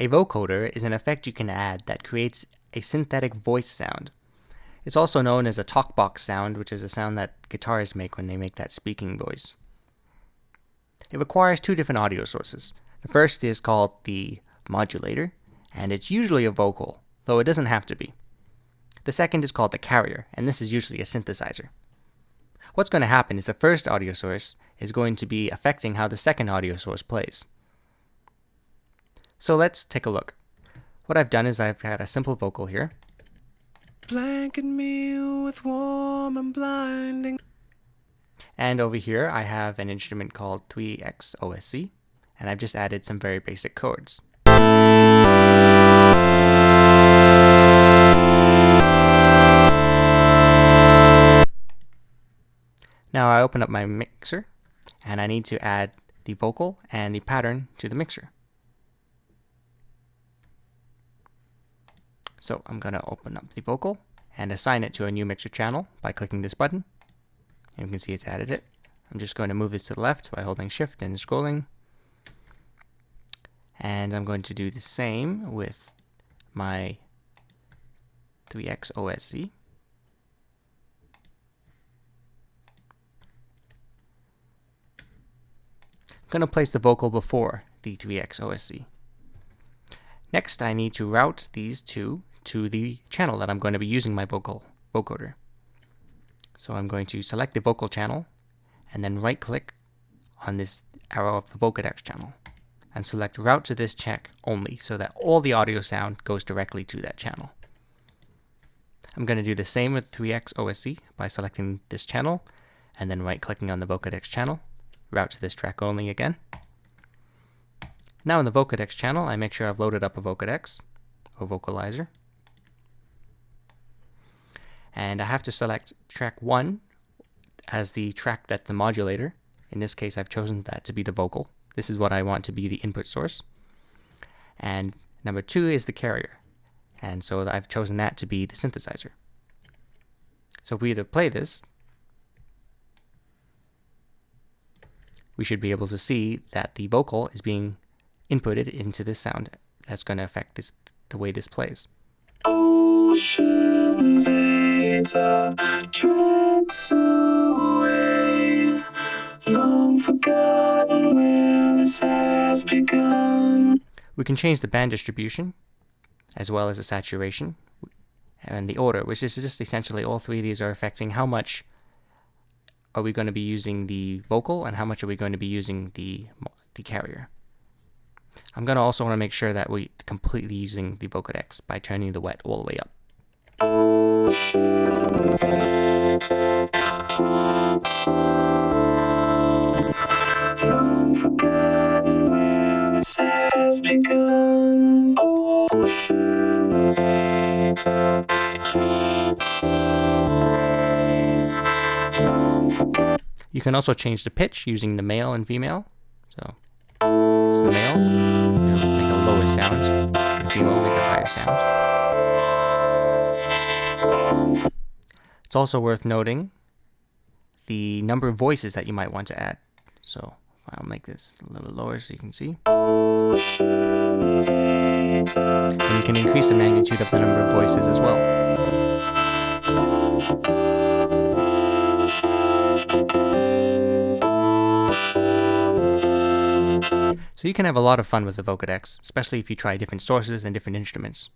A vocoder is an effect you can add that creates a synthetic voice sound. It's also known as a talkbox sound, which is a sound that guitarists make when they make that speaking voice. It requires two different audio sources. The first is called the modulator, and it's usually a vocal, though it doesn't have to be. The second is called the carrier, and this is usually a synthesizer. What's going to happen is the first audio source is going to be affecting how the second audio source plays. So let's take a look. What I've done is I've had a simple vocal here. Blanket me with warm and blinding. And over here I have an instrument called 3x OSC, and I've just added some very basic chords. Now I open up my mixer, and I need to add the vocal and the pattern to the mixer. So I'm going to open up the vocal and assign it to a new mixer channel by clicking this button. And you can see it's added it. I'm just going to move this to the left by holding shift and scrolling. And I'm going to do the same with my 3x OSC. I'm going to place the vocal before the 3x OSC. Next, I need to route these two to the channel that I'm going to be using my vocoder. So I'm going to select the vocal channel and then right click on this arrow of the Vocodec channel and select route to this check only so that all the audio sound goes directly to that channel. I'm going to do the same with 3x OSC by selecting this channel and then right clicking on the Vocodec channel, route to this track only again. Now in the Vocodec channel, I make sure I've loaded up a Vocodec or Vocalizer. And I have to select track 1 as the track that the modulator, in this case I've chosen that to be the vocal. This is what I want to be the input source. And number 2 is the carrier. And so I've chosen that to be the synthesizer. So if we either play this, we should be able to see that the vocal is being inputted into this sound. That's going to affect the way this plays. Ocean Vader, tracks away, long forgotten where this has begun. We can change the band distribution as well as the saturation and the order, which is just essentially all three of these are affecting how much are we going to be using the vocal and how much are we going to be using the carrier. I'm going to also want to make sure that we're completely using the Vocodec by turning the wet all the way up. Long forgotten where this has begun. Ocean Vader. You can also change the pitch using the male and female. So it's the male, it'll make a lower sound, the female will make a higher sound. It's also worth noting the number of voices that you might want to add. So I'll make this a little lower so you can see. And you can increase the magnitude of the number of voices as well. So you can have a lot of fun with the Vocodec, especially if you try different sources and different instruments.